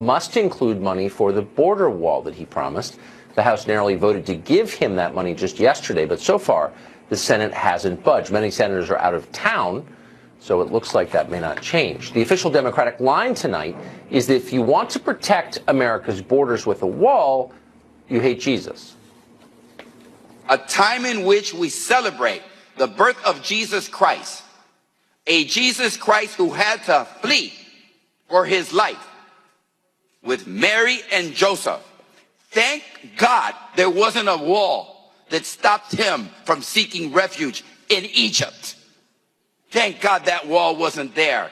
must include money for the border wall that he promised. The House narrowly voted to give him that money just yesterday, but so far the Senate hasn't budged. Many senators are out of town, so it looks like that may not change. The official Democratic line tonight is that if you want to protect America's borders with a wall, you hate Jesus. A time in which we celebrate the birth of Jesus Christ, a Jesus Christ who had to flee for his life with Mary and Joseph. Thank God there wasn't a wall that stopped him from seeking refuge in Egypt. Thank God that wall wasn't there.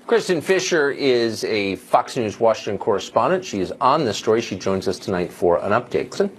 Kristen Fisher is a Fox News Washington correspondent. She is on this story. She joins us tonight for an update. Kristen?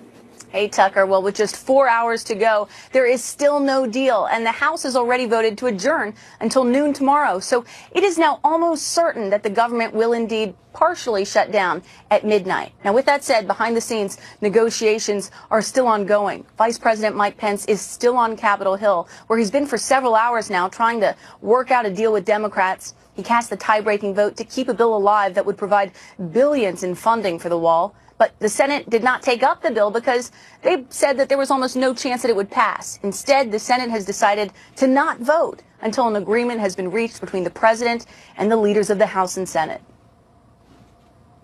Hey, Tucker. Well, with just 4 hours to go, there is still no deal, and the House has already voted to adjourn until noon tomorrow. So it is now almost certain that the government will indeed partially shut down at midnight. Now, with that said, behind the scenes, negotiations are still ongoing. Vice President Mike Pence is still on Capitol Hill, where he's been for several hours now trying to work out a deal with Democrats. He cast the tie-breaking vote to keep a bill alive that would provide billions in funding for the wall. But the Senate did not take up the bill because they said that there was almost no chance that it would pass. Instead, the Senate has decided to not vote until an agreement has been reached between the president and the leaders of the House and Senate.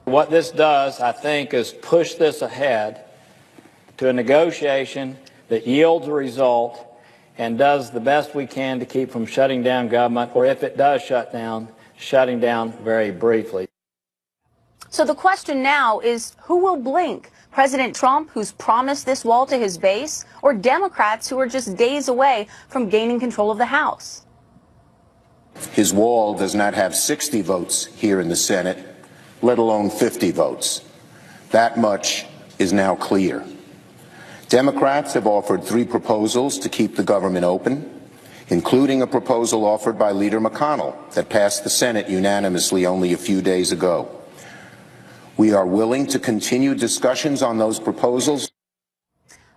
What this does, I think, is push this ahead to a negotiation that yields a result and does the best we can to keep from shutting down government, or if it does shut down, shutting down very briefly. So the question now is, who will blink? President Trump, who's promised this wall to his base, or Democrats who are just days away from gaining control of the House? His wall does not have 60 votes here in the Senate, let alone 50 votes. That much is now clear. Democrats have offered 3 proposals to keep the government open, including a proposal offered by Leader McConnell that passed the Senate unanimously only a few days ago. We are willing to continue discussions on those proposals.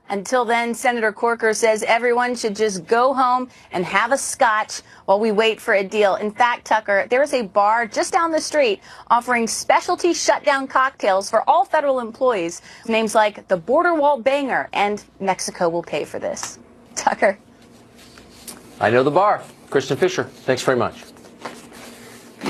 Until then, Senator Corker says everyone should just go home and have a scotch while we wait for a deal. In fact, Tucker, there is a bar just down the street offering specialty shutdown cocktails for all federal employees. Names like the Border Wall Banger, and Mexico will pay for this. Tucker. I know the bar. Kristen Fisher, thanks very much.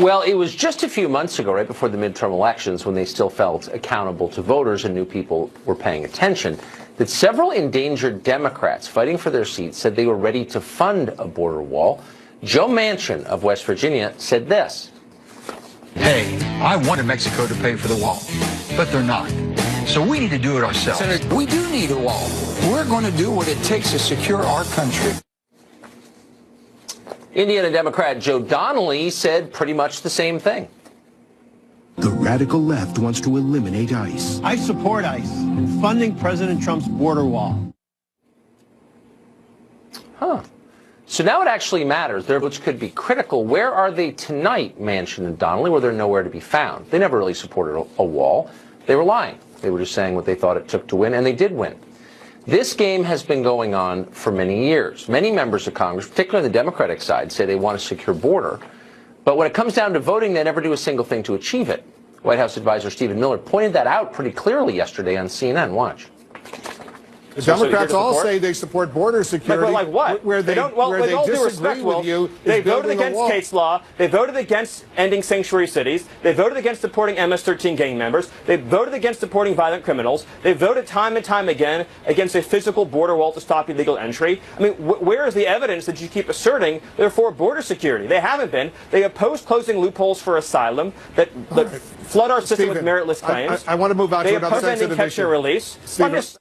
Well, it was just a few months ago, right before the midterm elections, when they still felt accountable to voters and knew people were paying attention, that several endangered Democrats fighting for their seats said they were ready to fund a border wall. Joe Manchin of West Virginia said this. Hey, I wanted Mexico to pay for the wall, but they're not. So we need to do it ourselves. Senator, we do need a wall. We're going to do what it takes to secure our country. Indiana Democrat Joe Donnelly said pretty much the same thing. The radical left wants to eliminate ICE. I support ICE in funding President Trump's border wall. So now it actually matters. Their votes could be critical. Where are they tonight, Manchin and Donnelly, where they're nowhere to be found? They never really supported a wall. They were lying. They were just saying what they thought it took to win, and they did win. This game has been going on for many years. Many members of Congress, particularly on the Democratic side, say they want a secure border. But when it comes down to voting, they never do a single thing to achieve it. White House advisor Stephen Miller pointed that out pretty clearly yesterday on CNN. Watch. The Democrats all say they support border security. But like what? Where they, don't, well, where with they all due disagree respect, with you they voted against Kate's law. They voted against ending sanctuary cities. They voted against supporting MS-13 gang members. They voted against supporting violent criminals. They voted time and time again against a physical border wall to stop illegal entry. I mean, where is the evidence that you keep asserting they're for border security? They haven't been. They opposed closing loopholes for asylum that flood our system with meritless claims. I want to move on to another sensitive issue. They opposed ending catch and release.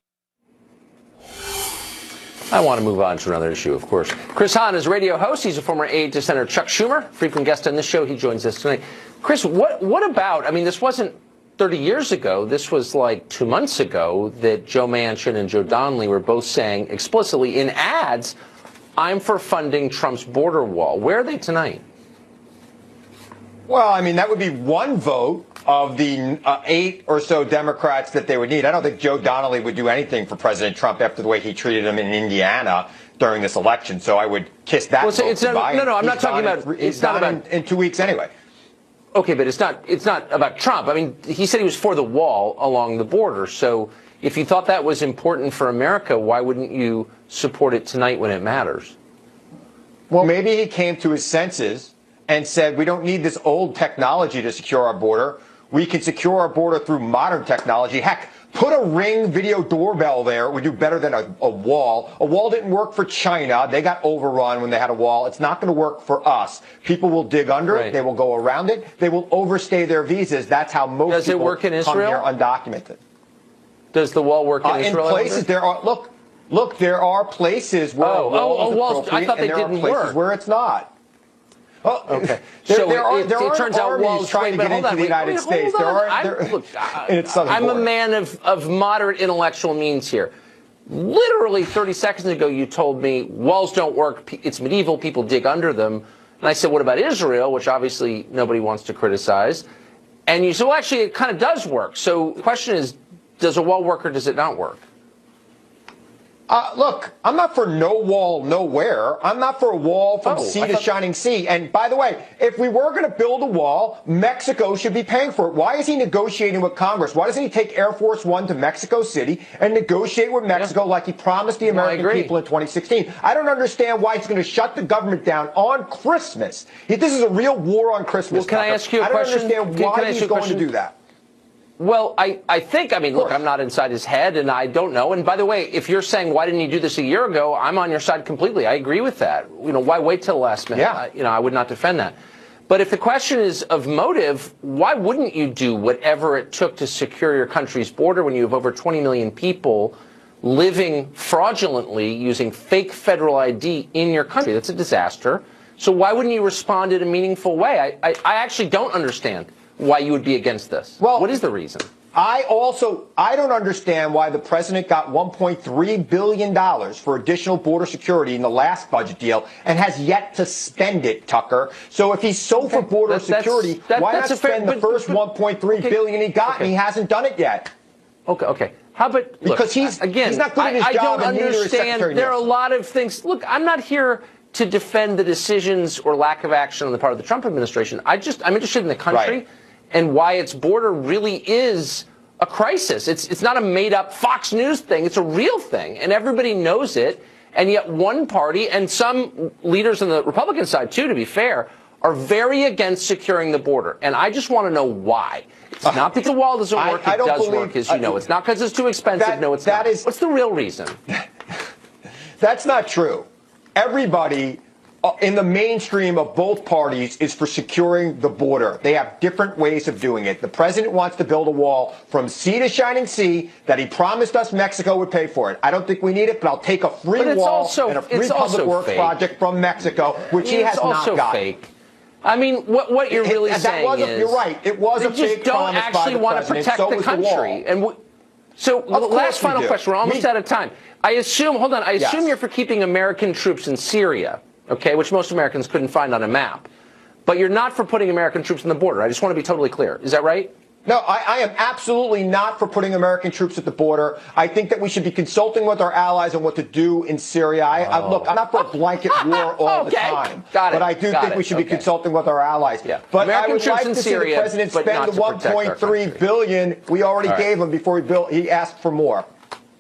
I want to move on to another issue, of course. Chris Hahn is a radio host. He's a former aide to Senator Chuck Schumer, frequent guest on this show. He joins us tonight. Chris, what about, I mean, this wasn't 30 years ago. This was like 2 months ago that Joe Manchin and Joe Donnelly were both saying explicitly in ads, I'm for funding Trump's border wall. Where are they tonight? Well, I mean, that would be one vote of the 8 or so Democrats that they would need. I don't think Joe Donnelly would do anything for President Trump after the way he treated him in Indiana during this election. So I would kiss that vote goodbye. No, I'm not talking about. It's not in 2 weeks anyway. Okay, but it's not about Trump. I mean, he said he was for the wall along the border. So if you thought that was important for America, why wouldn't you support it tonight when it matters? Well, maybe he came to his senses and said, we don't need this old technology to secure our border. We can secure our border through modern technology. Heck, put a Ring video doorbell there. It would do better than a wall. A wall didn't work for China. They got overrun when they had a wall. It's not going to work for us. People will dig under it. They will go around it. They will overstay their visas. That's how most people work in Israel? come here undocumented. Does the wall work in Israel? In places there are look, there are places where a wall is appropriate, I thought they didn't and there are places where it's not. Oh, okay. It turns out walls trying to get into the United States. I'm a man of moderate intellectual means here. Literally 30 seconds ago, you told me walls don't work. It's medieval. People dig under them. And I said, what about Israel, which obviously nobody wants to criticize? And you said, well, actually, it kind of does work. So the question is, does a wall work or does it not work? Look, I'm not for no wall nowhere. I'm not for a wall from sea to shining sea. And by the way, if we were going to build a wall, Mexico should be paying for it. Why is he negotiating with Congress? Why doesn't he take Air Force One to Mexico City and negotiate with Mexico like he promised the American people in 2016? I don't understand why he's going to shut the government down on Christmas. This is a real war on Christmas. Well, can I ask you a question? I don't understand why he's going to do that. Well, I think, look, I'm not inside his head, and I don't know. And by the way, if you're saying, why didn't he do this a year ago, I'm on your side completely. I agree with that. Why wait till the last minute? Yeah. I would not defend that. But if the question is of motive, why wouldn't you do whatever it took to secure your country's border when you have over 20 million people living fraudulently using fake federal ID in your country? That's a disaster. So why wouldn't you respond in a meaningful way? I actually don't understand why you would be against this. Well, what is the reason? I don't understand why the president got $1.3 billion for additional border security in the last budget deal and has yet to spend it, Tucker. So if he's so for border security, why not spend the first $1.3 billion he got and he hasn't done it yet? Okay. How about, because he's not good at his job, and neither is Secretary Nielsen. There are a lot of things. Look, I'm not here to defend the decisions or lack of action on the part of the Trump administration. I'm interested in the country and why its border really is a crisis. It's not a made-up Fox News thing. It's a real thing, and everybody knows it. And yet one party, and some leaders on the Republican side, too, to be fair, are very against securing the border. And I just want to know why. It's not because the wall doesn't work. It does work, as you know. It's not because it's too expensive. No, it's not. What's the real reason? That's not true. Everybody in the mainstream of both parties is for securing the border. They have different ways of doing it. The president wants to build a wall from sea to shining sea that he promised us Mexico would pay for it. I don't think we need it, but I'll take a free wall and a free public works project from Mexico, which he has not got. Fake. I mean, what you're really saying is, you're right. It was a fake promise by the president. They just don't actually want to protect the country. And so, last final question. We're almost out of time. I assume you're for keeping American troops in Syria, okay, which most Americans couldn't find on a map. But you're not for putting American troops on the border. I just want to be totally clear. Is that right? No, I am absolutely not for putting American troops at the border. I think that we should be consulting with our allies on what to do in Syria. Look, I'm not for a blanket war all the time. Got it. But I do think we should be consulting with our allies. Yeah. But American I would like to see the president spend the $1.3 billion we already gave him before he asked for more.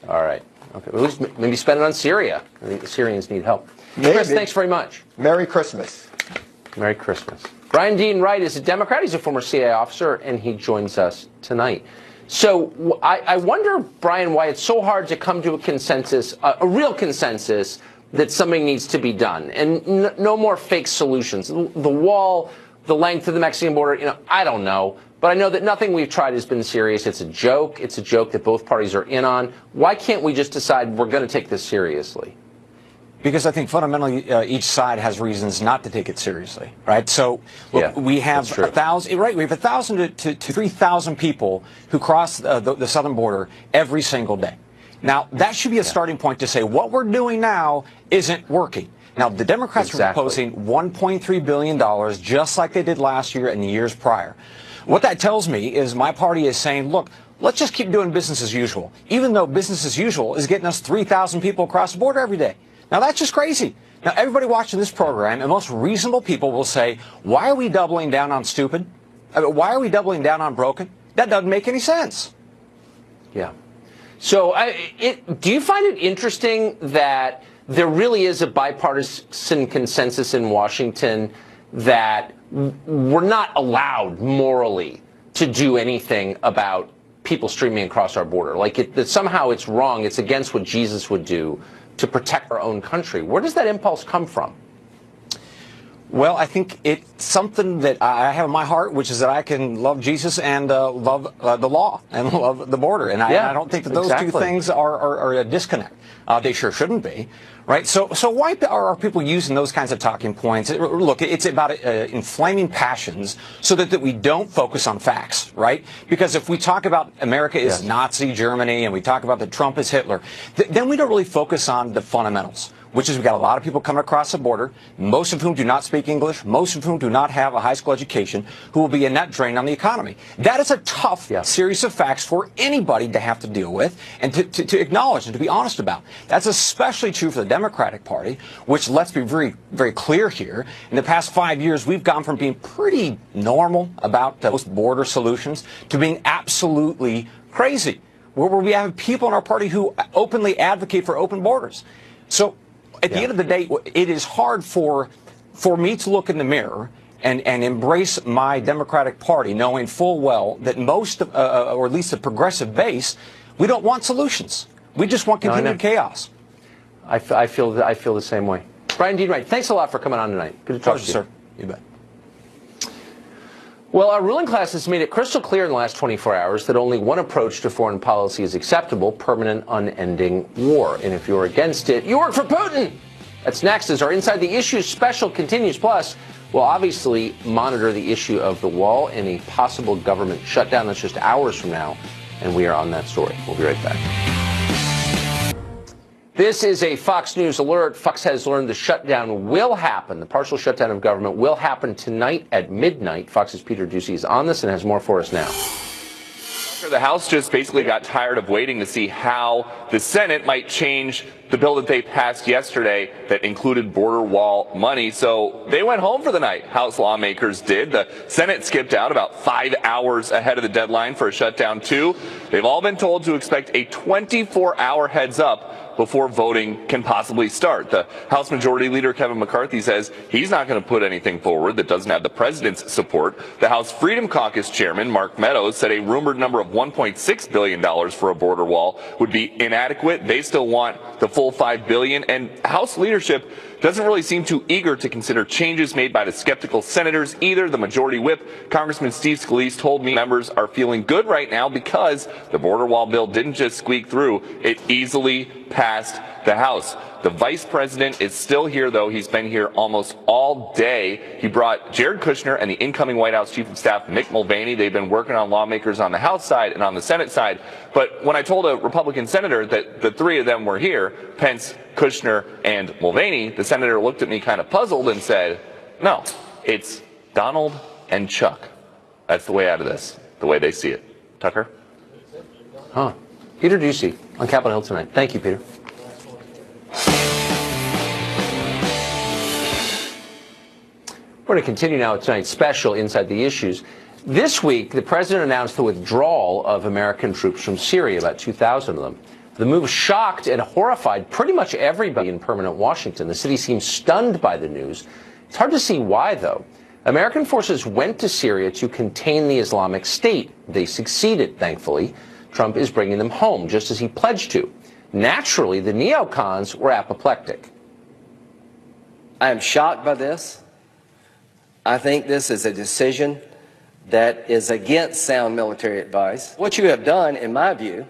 All right. Okay. Well, maybe spend it on Syria. I think the Syrians need help. Chris, thanks very much. Merry Christmas. Merry Christmas. Brian Dean Wright is a Democrat. He's a former CIA officer, and he joins us tonight. So I wonder, Brian, why it's so hard to come to a consensus, a real consensus, that something needs to be done, and no more fake solutions. The wall, the length of the Mexican border, I don't know. But I know that nothing we've tried has been serious. It's a joke. It's a joke that both parties are in on. Why can't we just decide we're going to take this seriously? Because I think fundamentally each side has reasons not to take it seriously, right? So look, we have 1,000, right? We have 1,000 to 3,000 people who cross the southern border every single day. Now that should be a starting point to say what we're doing now isn't working. Now the Democrats are proposing $1.3 billion, just like they did last year and the years prior. What that tells me is my party is saying, look, let's just keep doing business as usual, even though business as usual is getting us 3,000 people across the border every day. Now, that's just crazy. Now, everybody watching this program and most reasonable people will say, why are we doubling down on stupid? I mean, why are we doubling down on broken? That doesn't make any sense. Yeah. So do you find it interesting that there really is a bipartisan consensus in Washington that we're not allowed morally to do anything about people streaming across our border? Like that somehow it's wrong, it's against what Jesus would do to protect our own country. Where does that impulse come from? Well, I think it's something that I have in my heart, which is that I can love Jesus and love the law and love the border. And I don't think that those two things are a disconnect. They sure shouldn't be, right? So why are people using those kinds of talking points? Look, it's about inflaming passions so that we don't focus on facts, right? Because if we talk about America is Nazi Germany and we talk about that Trump is Hitler, then we don't really focus on the fundamentals, which is we've got a lot of people coming across the border, most of whom do not speak English, most of whom do not have a high school education, who will be a net drain on the economy. That is a tough series of facts for anybody to have to deal with and to acknowledge and to be honest about. That's especially true for the Democratic Party, which, let's be very, very clear here, in the past 5 years, we've gone from being pretty normal about those border solutions to being absolutely crazy, where we have people in our party who openly advocate for open borders. So at the end of the day, it is hard for me to look in the mirror and embrace my Democratic Party, knowing full well that most, or at least the progressive base, we don't want solutions. We just want continued chaos. I feel the same way. Brian Dean Wright, thanks a lot for coming on tonight. Good to talk to you. Sir. You bet. Well, our ruling class has made it crystal clear in the last 24 hours that only one approach to foreign policy is acceptable: permanent, unending war. And if you're against it, you work for Putin. That's next as our Inside the Issues special continues. Plus, we'll obviously monitor the issue of the wall and a possible government shutdown. That's just hours from now, and we are on that story. We'll be right back. This is a Fox News alert. Fox has learned the shutdown will happen. The partial shutdown of government will happen tonight at midnight. Fox's Peter Ducey is on this and has more for us now. The House just basically got tired of waiting to see how the Senate might change the bill that they passed yesterday that included border wall money. So they went home for the night. House lawmakers did. The Senate skipped out about 5 hours ahead of the deadline for a shutdown, too. They've all been told to expect a 24-hour heads up before voting can possibly start. The House Majority Leader Kevin McCarthy says he's not going to put anything forward that doesn't have the president's support. The House Freedom Caucus chairman, Mark Meadows, said a rumored number of $1.6 billion for a border wall would be inadequate. They still want the full $5 billion, and House leadership doesn't really seem too eager to consider changes made by the skeptical senators either. The Majority Whip, Congressman Steve Scalise, told me members are feeling good right now because the border wall bill didn't just squeak through, it easily passed the House. The vice president is still here, though. He's been here almost all day. He brought Jared Kushner and the incoming White House Chief of Staff, Mick Mulvaney. They've been working on lawmakers on the House side and on the Senate side. But when I told a Republican senator that the three of them were here, Pence, Kushner, and Mulvaney, the senator looked at me kind of puzzled and said, no, it's Donald and Chuck. That's the way out of this, the way they see it. Tucker? Huh. Peter Ducey on Capitol Hill tonight. Thank you, Peter. We're going to continue now with tonight's special Inside the Issues. This week, the president announced the withdrawal of American troops from Syria, about 2,000 of them. The move shocked and horrified pretty much everybody in permanent Washington. The city seems stunned by the news. It's hard to see why, though. American forces went to Syria to contain the Islamic State. They succeeded, thankfully. Trump is bringing them home, just as he pledged to. Naturally, the neocons were apoplectic. I am shocked by this. I think this is a decision that is against sound military advice. What you have done, in my view,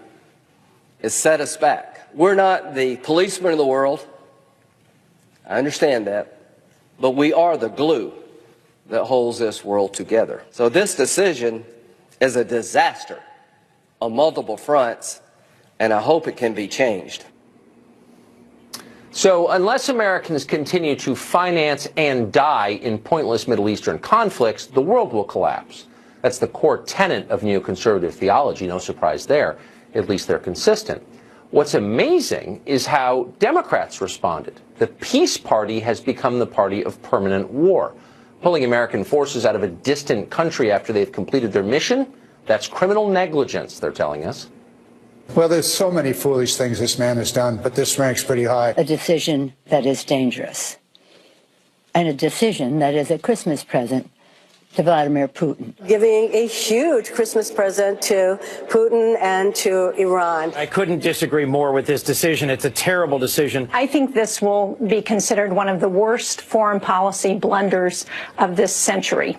is set us back. We're not the policemen of the world. I understand that. But we are the glue that holds this world together. So this decision is a disaster on multiple fronts, and I hope it can be changed. So unless Americans continue to finance and die in pointless Middle Eastern conflicts, the world will collapse. That's the core tenet of neoconservative theology. No surprise there. At least they're consistent. What's amazing is how Democrats responded. The Peace Party has become the party of permanent war. Pulling American forces out of a distant country after they've completed their mission, that's criminal negligence, they're telling us. Well, there's so many foolish things this man has done, but this ranks pretty high. A decision that is dangerous, and a decision that is a Christmas present to Vladimir Putin. Giving a huge Christmas present to Putin and to Iran. I couldn't disagree more with this decision. It's a terrible decision. I think this will be considered one of the worst foreign policy blunders of this century.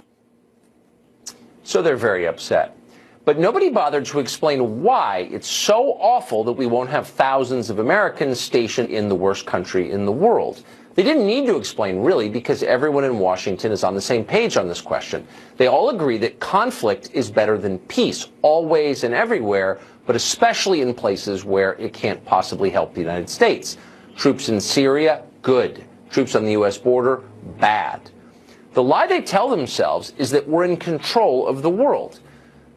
So they're very upset. But nobody bothered to explain why it's so awful that we won't have thousands of Americans stationed in the worst country in the world. They didn't need to explain, really, because everyone in Washington is on the same page on this question. They all agree that conflict is better than peace, always and everywhere, but especially in places where it can't possibly help the United States. Troops in Syria, good. Troops on the U.S. border, bad. The lie they tell themselves is that we're in control of the world,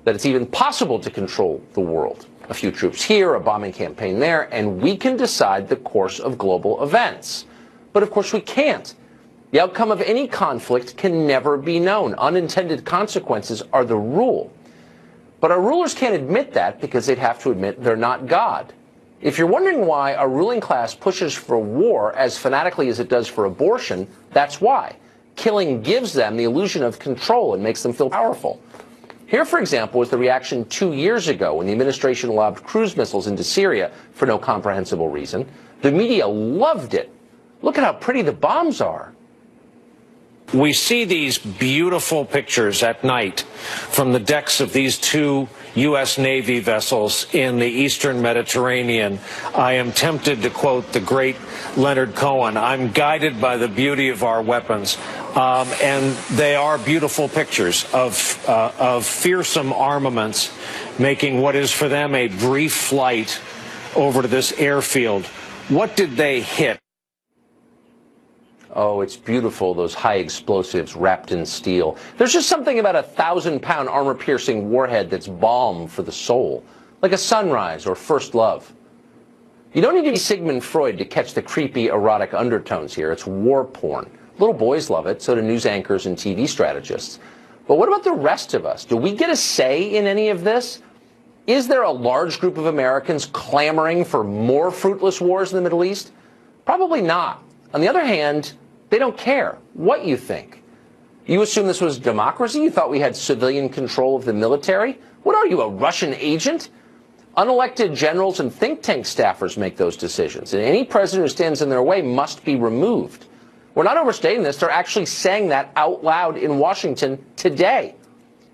that it's even possible to control the world. A few troops here, a bombing campaign there, and we can decide the course of global events. But of course we can't. The outcome of any conflict can never be known. Unintended consequences are the rule. But our rulers can't admit that because they'd have to admit they're not God. If you're wondering why our ruling class pushes for war as fanatically as it does for abortion, that's why. Killing gives them the illusion of control and makes them feel powerful. Here, for example, was the reaction 2 years ago when the administration lobbed cruise missiles into Syria for no comprehensible reason. The media loved it. Look at how pretty the bombs are. We see these beautiful pictures at night from the decks of these two U.S. Navy vessels in the eastern Mediterranean. I am tempted to quote the great Leonard Cohen, I'm guided by the beauty of our weapons. And they are beautiful pictures of fearsome armaments making what is for them a brief flight over to this airfield. What did they hit? Oh, it's beautiful, those high explosives wrapped in steel. There's just something about a 1,000-pound armor-piercing warhead that's balm for the soul, like a sunrise or first love. You don't need to be Sigmund Freud to catch the creepy, erotic undertones here. It's war porn. Little boys love it, so do news anchors and TV strategists. But what about the rest of us? Do we get a say in any of this? Is there a large group of Americans clamoring for more fruitless wars in the Middle East? Probably not. On the other hand, they don't care what you think. You assume this was democracy? You thought we had civilian control of the military? What are you, a Russian agent? Unelected generals and think tank staffers make those decisions, and any president who stands in their way must be removed. We're not overstating this. They're actually saying that out loud in Washington today.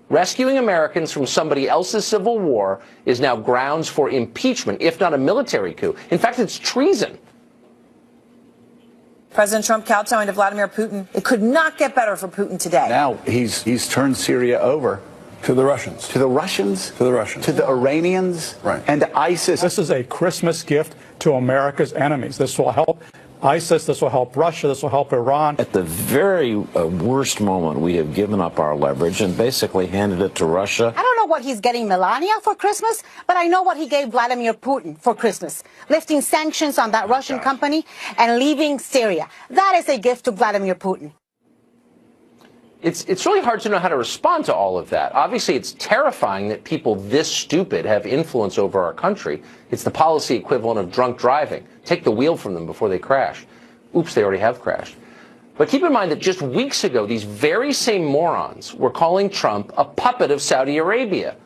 Rescuing Americans from somebody else's civil war is now grounds for impeachment, if not a military coup. In fact, it's treason. President Trump kowtowing to Vladimir Putin. It could not get better for Putin today. Now he's turned Syria over to the Russians. To the Russians? To the Russians. To the Iranians? Right. And to ISIS. This is a Christmas gift to America's enemies. This will help ISIS, this will help Russia, this will help Iran. At the very worst moment, we have given up our leverage and basically handed it to Russia. I don't know what he's getting Melania for Christmas, but I know what he gave Vladimir Putin for Christmas. Lifting sanctions on that Russian company and leaving Syria. That is a gift to Vladimir Putin. It's really hard to know how to respond to all of that. Obviously, it's terrifying that people this stupid have influence over our country. It's the policy equivalent of drunk driving. Take the wheel from them before they crash. Oops, they already have crashed. But keep in mind that just weeks ago, these very same morons were calling Trump a puppet of Saudi Arabia.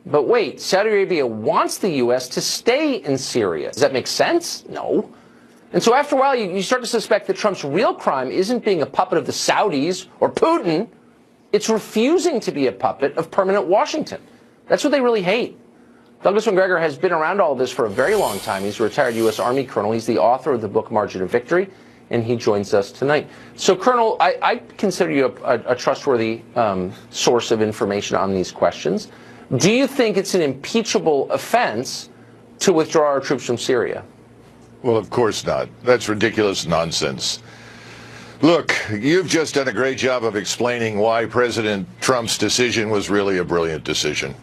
But wait, Saudi Arabia wants the U.S. to stay in Syria. Does that make sense? No. And so after a while, you start to suspect that Trump's real crime isn't being a puppet of the Saudis or Putin. It's refusing to be a puppet of permanent Washington. That's what they really hate. Douglas McGregor has been around all this for a very long time. He's a retired U.S. Army colonel. He's the author of the book Margin of Victory, and he joins us tonight. So, Colonel, I consider you a trustworthy source of information on these questions. Do you think it's an impeachable offense to withdraw our troops from Syria? Well, of course not. That's ridiculous nonsense. Look, you've just done a great job of explaining why President Trump's decision was really a brilliant decision.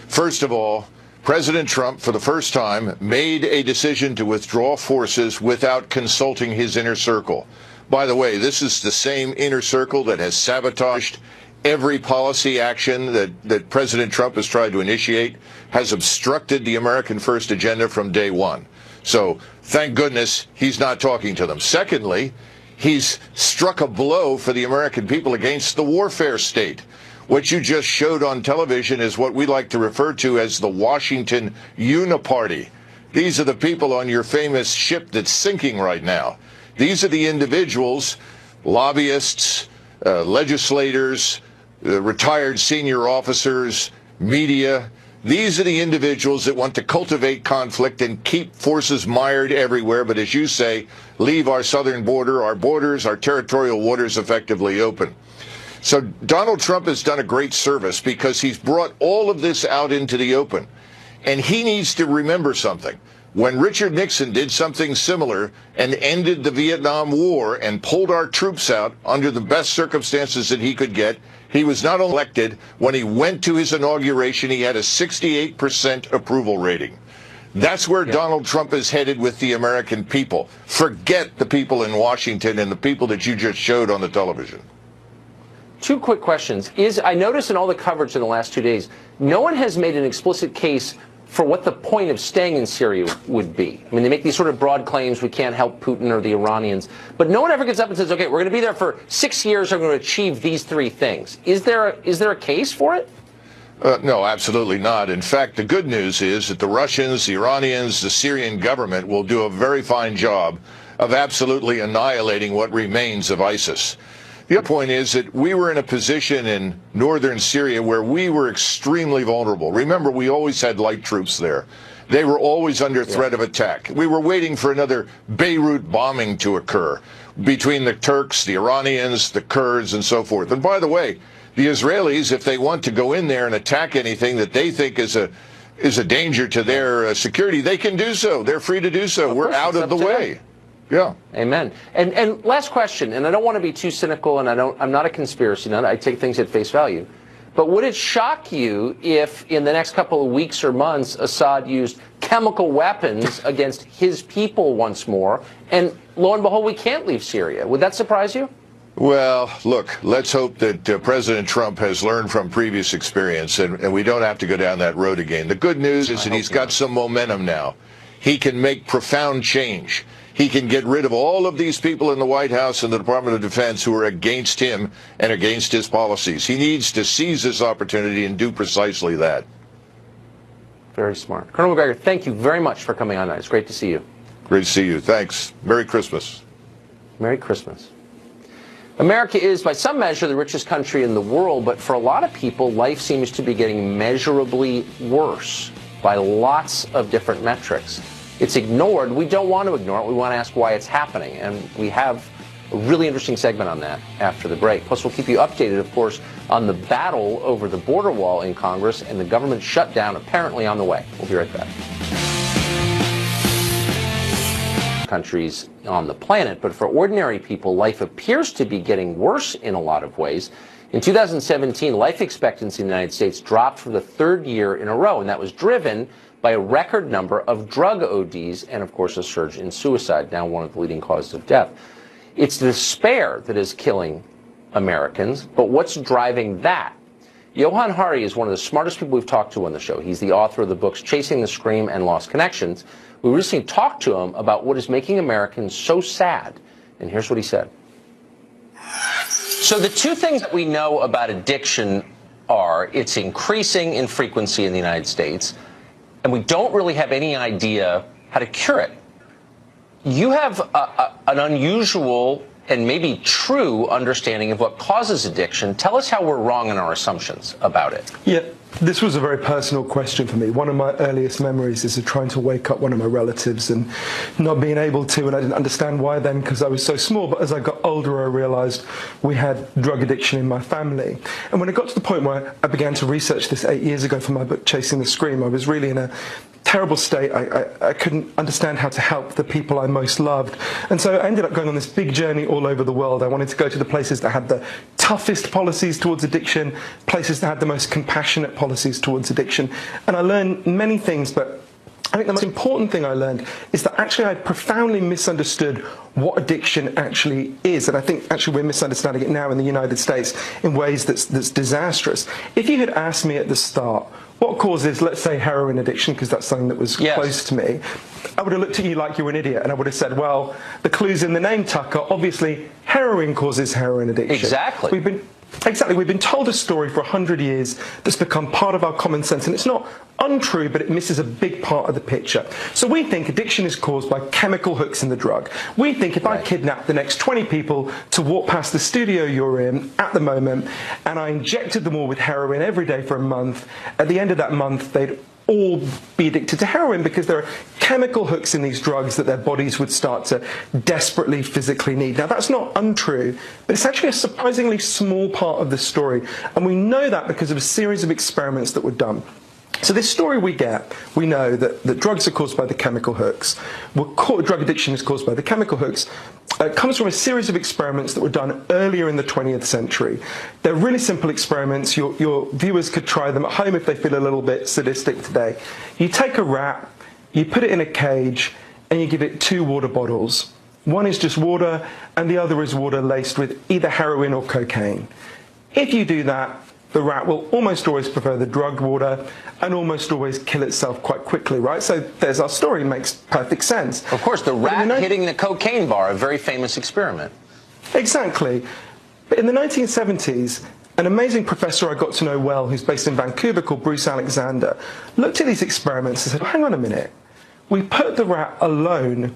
First of all, President Trump, for the first time, made a decision to withdraw forces without consulting his inner circle. By the way, this is the same inner circle that has sabotaged every policy action that President Trump has tried to initiate, has obstructed the American First agenda from day one. So thank goodness he's not talking to them. Secondly, he's struck a blow for the American people against the warfare state. What you just showed on television is what we like to refer to as the Washington Uniparty. These are the people on your famous ship that's sinking right now. These are the individuals, lobbyists, legislators, retired senior officers, media. These are the individuals that want to cultivate conflict and keep forces mired everywhere, but as you say, leave our southern border, our borders, our territorial waters effectively open. So Donald Trump has done a great service because he's brought all of this out into the open. And he needs to remember something. When Richard Nixon did something similar and ended the Vietnam War and pulled our troops out under the best circumstances that he could get, he was not only elected, when he went to his inauguration, he had a 68% approval rating. That's where Donald Trump is headed with the American people. Forget the people in Washington and the people that you just showed on the television. Two quick questions. I noticed in all the coverage in the last 2 days, no one has made an explicit case for what the point of staying in Syria would be. I mean, they make these sort of broad claims, we can't help Putin or the Iranians, but no one ever gets up and says, okay, we're going to be there for 6 years, we're going to achieve these three things. Is there a case for it? No, absolutely not. In fact, the good news is that the Russians, the Iranians, the Syrian government will do a very fine job of absolutely annihilating what remains of ISIS. The other point is that we were in a position in northern Syria where we were extremely vulnerable. Remember, we always had light troops there. They were always under threat of attack. We were waiting for another Beirut bombing to occur between the Turks, the Iranians, the Kurds, and so forth. And by the way, the Israelis, if they want to go in there and attack anything that they think is a danger to their security, they can do so. They're free to do so. We're out of the way. Yeah. Amen. And last question, and I don't want to be too cynical, and I'm not a conspiracy nut. I take things at face value. But would it shock you if in the next couple of weeks or months Assad used chemical weapons against his people once more, and lo and behold, we can't leave Syria? Would that surprise you? Well, look, let's hope that President Trump has learned from previous experience, and we don't have to go down that road again. The good news is that he's got some momentum now. He can make profound change. He can get rid of all of these people in the White House and the Department of Defense who are against him and against his policies. He needs to seize this opportunity and do precisely that. Very smart. Colonel McGregor, thank you very much for coming on tonight. It's great to see you. Great to see you. Thanks. Merry Christmas. Merry Christmas. America is, by some measure, the richest country in the world, but for a lot of people, life seems to be getting measurably worse by lots of different metrics. It's ignored. We don't want to ignore it. We want to ask why it's happening. And we have a really interesting segment on that after the break. Plus, we'll keep you updated, of course, on the battle over the border wall in Congress and the government shutdown apparently on the way. We'll be right back. Countries on the planet, but for ordinary people, life appears to be getting worse in a lot of ways. In 2017, life expectancy in the United States dropped for the third year in a row, and that was driven by a record number of drug ODs and, of course, a surge in suicide, now one of the leading causes of death. It's despair that is killing Americans, but what's driving that? Johan Hari is one of the smartest people we've talked to on the show. He's the author of the books Chasing the Scream and Lost Connections. We recently talked to him about what is making Americans so sad, and here's what he said. So the two things that we know about addiction are it's increasing in frequency in the United States, and we don't really have any idea how to cure it. You have an unusual and maybe true understanding of what causes addiction. Tell us how we're wrong in our assumptions about it. Yeah, this was a very personal question for me. One of my earliest memories is of trying to wake up one of my relatives and not being able to, and I didn't understand why then because I was so small, but as I got older I realised we had drug addiction in my family. And when it got to the point where I began to research this 8 years ago for my book Chasing the Scream, I was really in a terrible state. I couldn't understand how to help the people I most loved. And so I ended up going on this big journey all over the world. I wanted to go to the places that had the toughest policies towards addiction, places that had the most compassionate policies towards addiction. And I learned many things, but I think the most important thing I learned is that actually I profoundly misunderstood what addiction actually is. And I think actually we're misunderstanding it now in the United States in ways that's disastrous. If you had asked me at the start, what causes, let's say, heroin addiction, because that's something that was close to me, I would have looked at you like you were an idiot, and I would have said, well, the clue's in the name, Tucker. Obviously, heroin causes heroin addiction. Exactly. We've been told a story for 100 years that's become part of our common sense, and it's not untrue, but it misses a big part of the picture. So we think addiction is caused by chemical hooks in the drug. We think if I kidnapped the next 20 people to walk past the studio you're in at the moment, and I injected them all with heroin every day for a month, at the end of that month, they'd all be addicted to heroin because there are chemical hooks in these drugs that their bodies would start to desperately physically need. Now, that's not untrue, but it's actually a surprisingly small part of the story. And we know that because of a series of experiments that were done. So this story we know that drugs are caused by the chemical hooks. Drug addiction is caused by the chemical hooks. It comes from a series of experiments that were done earlier in the 20th century. They're really simple experiments. Your viewers could try them at home if they feel a little bit sadistic today. You take a rat, you put it in a cage, and you give it 2 water bottles. One is just water, and the other is water laced with either heroin or cocaine. If you do that, the rat will almost always prefer the drugged water and almost always kill itself quite quickly, right? So there's our story, makes perfect sense. Of course, the rat hitting the cocaine bar, a very famous experiment. Exactly. But in the 1970s, an amazing professor I got to know well, who's based in Vancouver, called Bruce Alexander, looked at these experiments and said, hang on a minute, we put the rat alone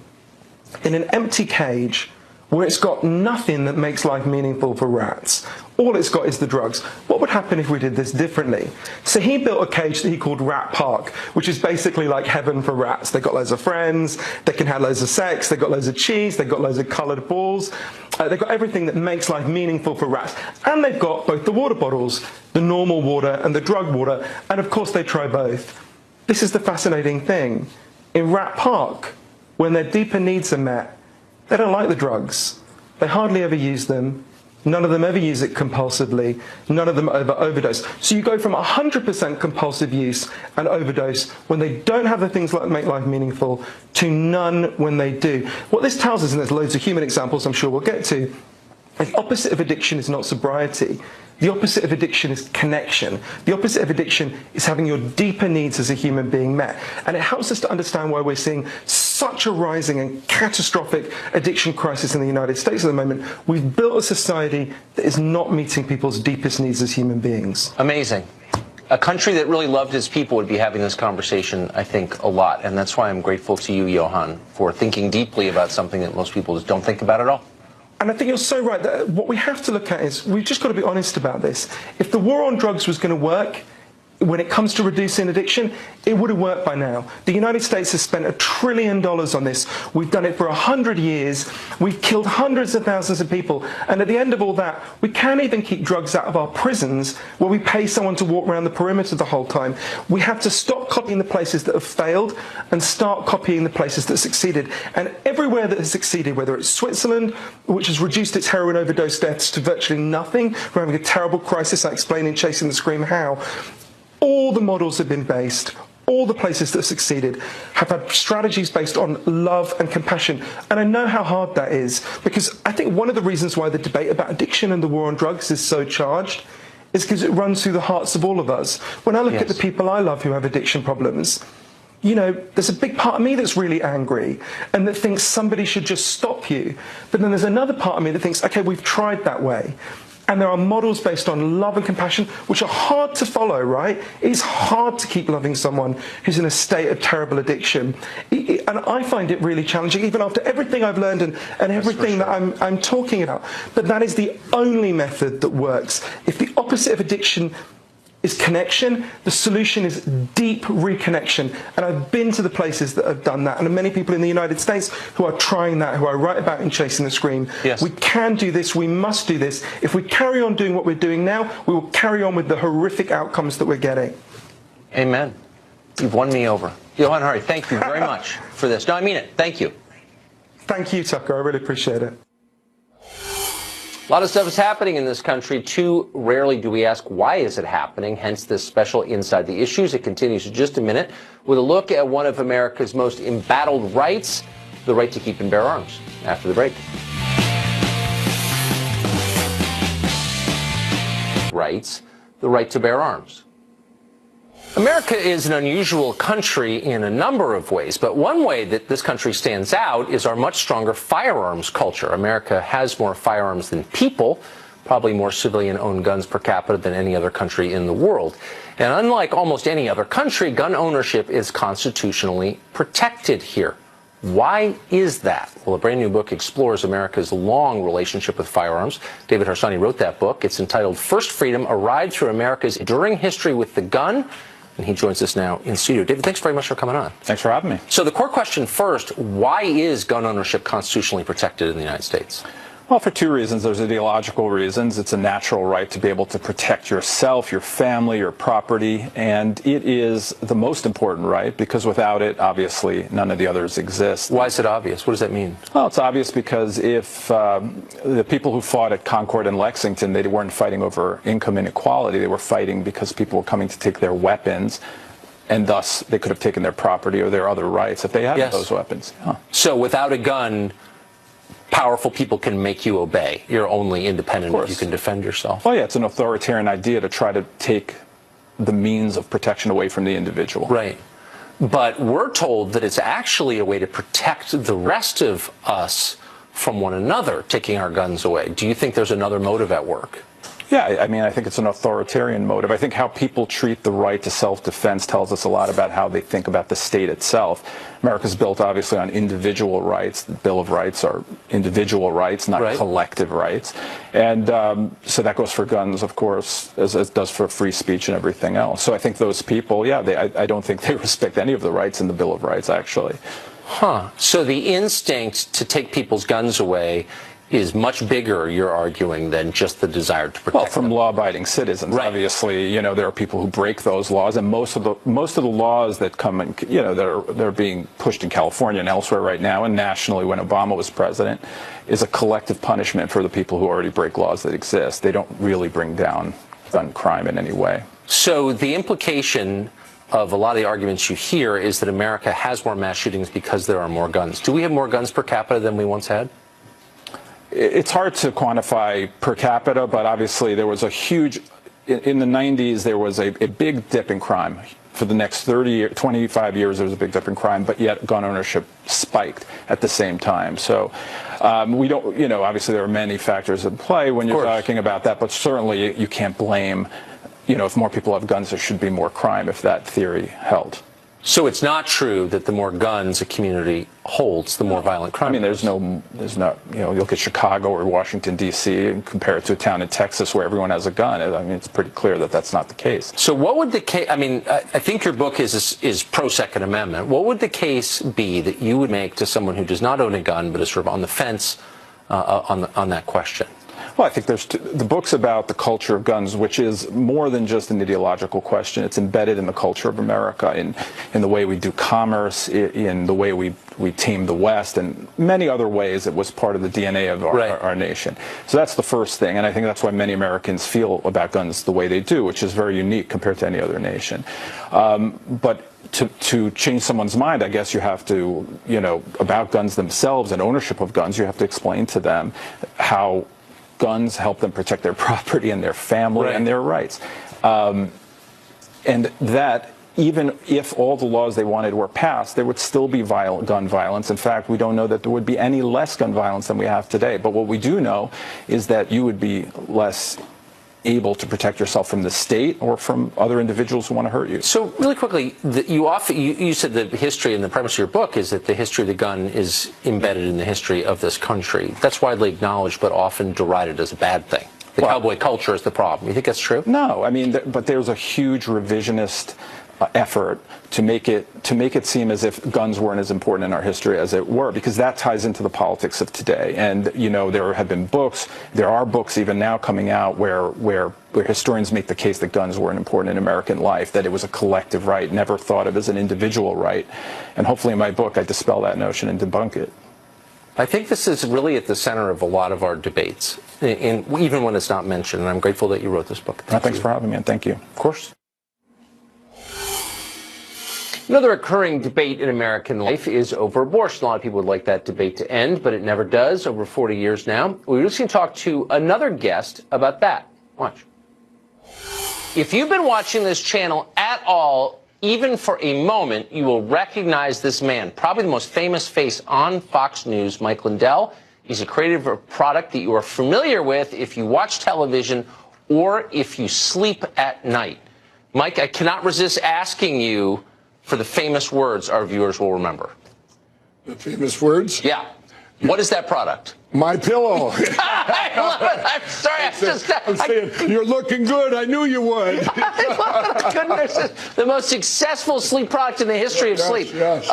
in an empty cage where it's got nothing that makes life meaningful for rats. All it's got is the drugs. What would happen if we did this differently? So he built a cage that he called Rat Park, which is basically like heaven for rats. They've got loads of friends, they can have loads of sex, they've got loads of cheese, they've got loads of coloured balls, they've got everything that makes life meaningful for rats. And they've got both the water bottles, the normal water and the drug water, and of course they try both. This is the fascinating thing. In Rat Park, when their deeper needs are met, they don't like the drugs. They hardly ever use them. None of them ever use it compulsively. None of them overdose. So you go from 100% compulsive use and overdose when they don't have the things that make life meaningful to none when they do. What this tells us, and there's loads of human examples I'm sure we'll get to, the opposite of addiction is not sobriety. The opposite of addiction is connection. The opposite of addiction is having your deeper needs as a human being met. And it helps us to understand why we're seeing such a rising and catastrophic addiction crisis in the United States at the moment. We've built a society that is not meeting people's deepest needs as human beings. Amazing. A country that really loved its people would be having this conversation, I think, a lot. And that's why I'm grateful to you, Johan, for thinking deeply about something that most people just don't think about at all. And I think you're so right that what we have to look at is we've just got to be honest about this. If the war on drugs was going to work, when it comes to reducing addiction, it would have worked by now. The United States has spent $1 trillion on this. We've done it for 100 years. We've killed hundreds of thousands of people. And at the end of all that, we can't even keep drugs out of our prisons where we pay someone to walk around the perimeter the whole time. We have to stop copying the places that have failed and start copying the places that succeeded. And everywhere that has succeeded, whether it's Switzerland, which has reduced its heroin overdose deaths to virtually nothing, we're having a terrible crisis, I explain in Chasing the Scream how, all the models have been based, all the places that have succeeded have had strategies based on love and compassion. And I know how hard that is, because I think one of the reasons why the debate about addiction and the war on drugs is so charged is because it runs through the hearts of all of us. When I look at the people I love who have addiction problems, you know, there's a big part of me that's really angry and that thinks somebody should just stop you. But then there's another part of me that thinks, okay, we've tried that way. And there are models based on love and compassion, which are hard to follow, right? It's hard to keep loving someone who's in a state of terrible addiction. And I find it really challenging, even after everything I've learned and everything that I'm talking about. But that is the only method that works. If the opposite of addiction is connection, the solution is deep reconnection. And I've been to the places that have done that, and many people in the United States who are trying that, who I write about in Chasing the Scream. Yes. We can do this, we must do this. If we carry on doing what we're doing now, we will carry on with the horrific outcomes that we're getting. Amen. You've won me over. Johan Hari, thank you very much for this. No, I mean it. Thank you. Thank you, Tucker. I really appreciate it. A lot of stuff is happening in this country. Too rarely do we ask, why is it happening? Hence this special Inside the Issues. It continues in just a minute with a look at one of America's most embattled rights, the right to keep and bear arms. After the break. Rights, the right to bear arms. America is an unusual country in a number of ways, but one way that this country stands out is our much stronger firearms culture. America has more firearms than people, probably more civilian-owned guns per capita than any other country in the world. And unlike almost any other country, gun ownership is constitutionally protected here. Why is that? Well, a brand new book explores America's long relationship with firearms. David Harsanyi wrote that book. It's entitled First Freedom, A Ride Through America's Enduring History with the Gun. And he joins us now in studio. David, thanks very much for coming on. Thanks for having me. So the core question first, why is gun ownership constitutionally protected in the United States? Well, for two reasons. There's ideological reasons. It's a natural right to be able to protect yourself, your family, your property, and it is the most important right because without it, obviously, none of the others exist. Why is it obvious? What does that mean? Well, it's obvious because if the people who fought at Concord and Lexington, they weren't fighting over income inequality. They were fighting because people were coming to take their weapons, and thus they could have taken their property or their other rights if they had those weapons. So without a gun, powerful people can make you obey. You're only independent if you can defend yourself. Well, yeah, it's an authoritarian idea to try to take the means of protection away from the individual. Right. But we're told that it's actually a way to protect the rest of us from one another, taking our guns away. Do you think there's another motive at work? Yeah, I mean, I think it's an authoritarian motive. I think how people treat the right to self-defense tells us a lot about how they think about the state itself. America's built, obviously, on individual rights. The Bill of Rights are individual rights, not collective rights. And so that goes for guns, of course, as it does for free speech and everything else. So I think those people, yeah, I don't think they respect any of the rights in the Bill of Rights, actually. Huh. So the instinct to take people's guns away is much bigger, you're arguing, than just the desire to protect from law-abiding citizens. Obviously, you know, there are people who break those laws, and most of the laws that come in, you know, they're being pushed in California and elsewhere right now, and nationally when Obama was president, is a collective punishment for the people who already break laws that exist. They don't really bring down gun crime in any way. So the implication of a lot of the arguments you hear is that America has more mass shootings because there are more guns. Do we have more guns per capita than we once had? It's hard to quantify per capita, but obviously there was a huge, in the 90s, there was a big dip in crime. For the next 25 years, there was a big dip in crime, but yet gun ownership spiked at the same time. So we don't, you know, obviously there are many factors at play when you're talking about that, but certainly you can't blame, you know, if more people have guns, there should be more crime if that theory held. So it's not true that the more guns a community holds, the more violent crime. I mean, there's no, you know, you look at Chicago or Washington, D.C. and compare it to a town in Texas where everyone has a gun. I mean, it's pretty clear that that's not the case. So what would the case, I mean, I think your book is pro-Second Amendment. What would the case be that you would make to someone who does not own a gun but is sort of on the fence on that question? Well, I think there's the book's about the culture of guns, which is more than just an ideological question. It's embedded in the culture of America, in the way we do commerce, in the way we tame the West, and many other ways. It was part of the DNA of our nation. So that's the first thing, and I think that's why many Americans feel about guns the way they do, which is very unique compared to any other nation. But to change someone's mind, I guess you have to, you know, about guns themselves and ownership of guns, you have to explain to them how guns help them protect their property and their family and their rights. And that even if all the laws they wanted were passed, there would still be gun violence. In fact, we don't know that there would be any less gun violence than we have today. But what we do know is that you would be less able to protect yourself from the state or from other individuals who want to hurt you. So really quickly, you said the history and the premise of your book is that the history of the gun is embedded in the history of this country. That's widely acknowledged but often derided as a bad thing. The cowboy culture is the problem. You think that's true? No, I mean, but there's a huge revisionist effort to make it seem as if guns weren't as important in our history as it were, because that ties into the politics of today. And you know, there have been books, there are books even now coming out where historians make the case that guns weren't important in American life, that it was a collective right, never thought of as an individual right. And hopefully in my book I dispel that notion and debunk it. I think this is really at the center of a lot of our debates. even when it's not mentioned. And I'm grateful that you wrote this book. Thanks for having me, and thank you. Of course. Another recurring debate in American life is over abortion. A lot of people would like that debate to end, but it never does. Over 40 years now. We're just going to talk to another guest about that. Watch. If you've been watching this channel at all, even for a moment, you will recognize this man, probably the most famous face on Fox News, Mike Lindell. He's a creator of a product that you are familiar with if you watch television or if you sleep at night. Mike, I cannot resist asking you for the famous words our viewers will remember. The famous words? Yeah. What is that product? My pillow. I love it. I'm sorry. I'm saying, you're looking good. I knew you would. Goodness, the most successful sleep product in the history of sleep. Yes.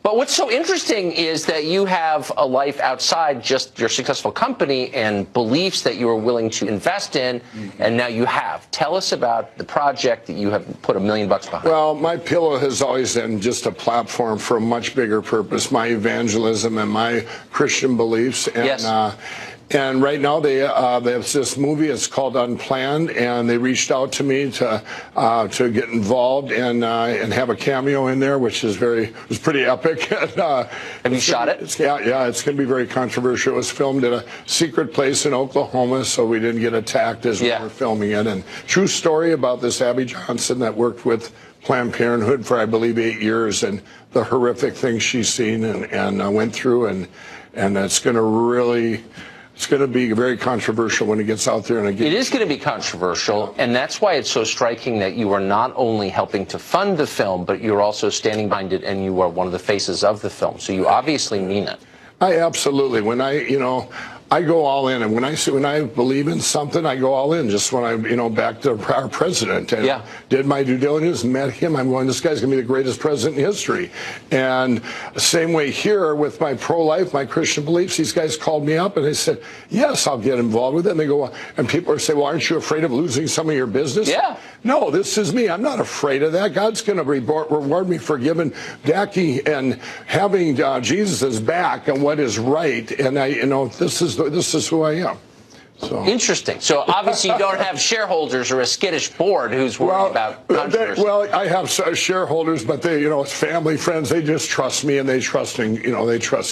But what's so interesting is that you have a life outside just your successful company and beliefs that you are willing to invest in, and now you have. Tell us about the project that you have put $1 million behind. Well, My Pillow has always been just a platform for a much bigger purpose, my evangelism and my Christian beliefs. And, yes. And right now they have this movie. It's called Unplanned, and they reached out to me to get involved and have a cameo in there, which is was pretty epic. Have you shot it? Yeah, it's going to be very controversial. It was filmed at a secret place in Oklahoma, so we didn't get attacked as we were filming it. And true story about this Abby Johnson that worked with Planned Parenthood for, I believe, 8 years, and the horrific things she's seen and went through, and it's going to really. It's going to be very controversial when it gets out there. It is going to be controversial, and that's why it's so striking that you are not only helping to fund the film, but you're also standing behind it, and you are one of the faces of the film. So you obviously mean it. I absolutely. When I go all in, and when I believe in something, I go all in. Just when I, back to our president and did my due diligence, met him, I'm going, this guy's going to be the greatest president in history. And same way here with my pro-life, my Christian beliefs, these guys called me up and they said, yes, I'll get involved with it. And they go, and people are saying, well, aren't you afraid of losing some of your business? Yeah. No, this is me. I'm not afraid of that. God's going to reward me for giving Jackie and having Jesus' back and what is right. And this is who I am. So. Interesting. So obviously you don't have shareholders or a skittish board who's worried about controversy. I have shareholders, but they, it's family, friends. They just trust me, and they trust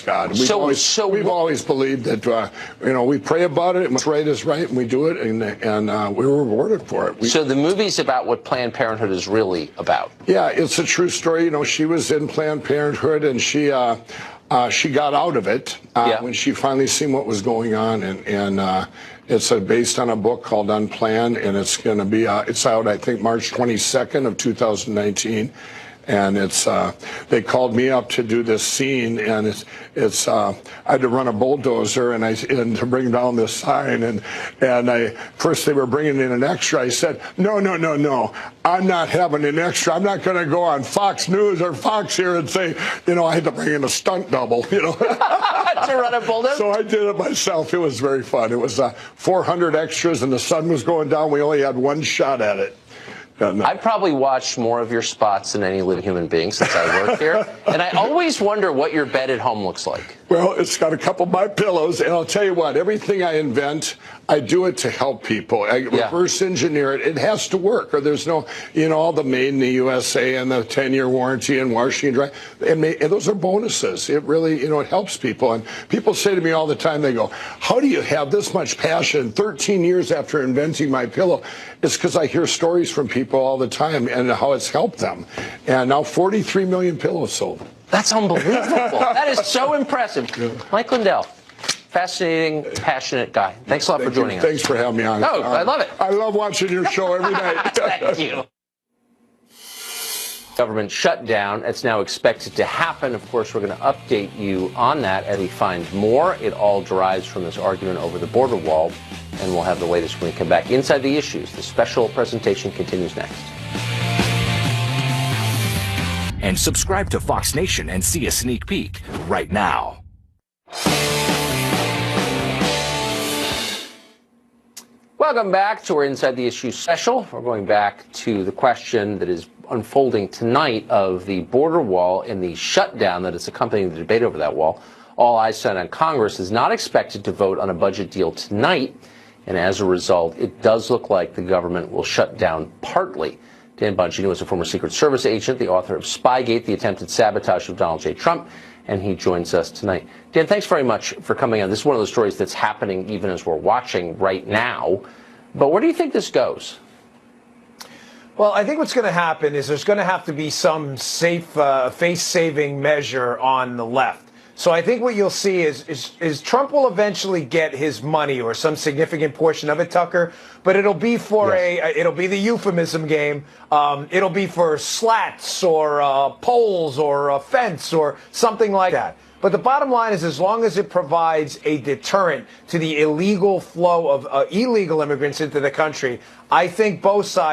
God. We've always believed that, we pray about it, and what's right is right, and we do it, and we were rewarded for it. So the movie's about what Planned Parenthood is really about. Yeah, it's a true story. She was in Planned Parenthood, and she got out of it when she finally seen what was going on, and it's based on a book called Unplanned, and it's going to be it's out, I think, March 22nd of 2019. And they called me up to do this scene, and I had to run a bulldozer and to bring down this sign, and first they were bringing in an extra. I said, no, I'm not having an extra. I'm not going to go on Fox News or Fox here and say, I had to bring in a stunt double, to run a bulldozer. So I did it myself. It was very fun. It was 400 extras, and the sun was going down. We only had one shot at it. I've probably watched more of your spots than any living human being since I work here, and I always wonder what your bed at home looks like. Well, it's got a couple of my pillows, and I'll tell you what, everything I invent, I do it to help people. I reverse engineer it. It has to work, or there's no, all the made in the USA and the 10-year warranty and washing and dry, and those are bonuses. It really, it helps people. And people say to me all the time, they go, how do you have this much passion 13 years after inventing my pillow? It's because I hear stories from people all the time and how it's helped them. And now 43 million pillows sold. That's unbelievable. That is so impressive. Mike Lindell, fascinating, passionate guy. Thanks a lot for joining us. Thanks for having me on. Oh, I love it. I love watching your show every night. Thank you. Government shutdown. It's now expected to happen. Of course, we're going to update you on that as we find more. It all derives from this argument over the border wall, and we'll have the latest when we come back. Inside the Issues, the special presentation continues next. And subscribe to Fox Nation and see a sneak peek right now. Welcome back to our Inside the Issues special. We're going back to the question that is unfolding tonight of the border wall and the shutdown that is accompanying the debate over that wall. All eyes set on Congress is not expected to vote on a budget deal tonight, and as a result, it does look like the government will shut down partly. Dan Bongino is a former Secret Service agent, the author of Spygate, the attempted sabotage of Donald J. Trump, and he joins us tonight. Dan, thanks very much for coming on. This is one of those stories that's happening even as we're watching right now. But where do you think this goes? Well, I think what's going to happen is there's going to have to be some safe, face-saving measure on the left. So I think what you'll see is Trump will eventually get his money or some significant portion of it, Tucker, but it'll be for it'll be the euphemism game. It'll be for slats or poles or a fence or something like that. But the bottom line is, as long as it provides a deterrent to the illegal flow of illegal immigrants into the country, I think both sides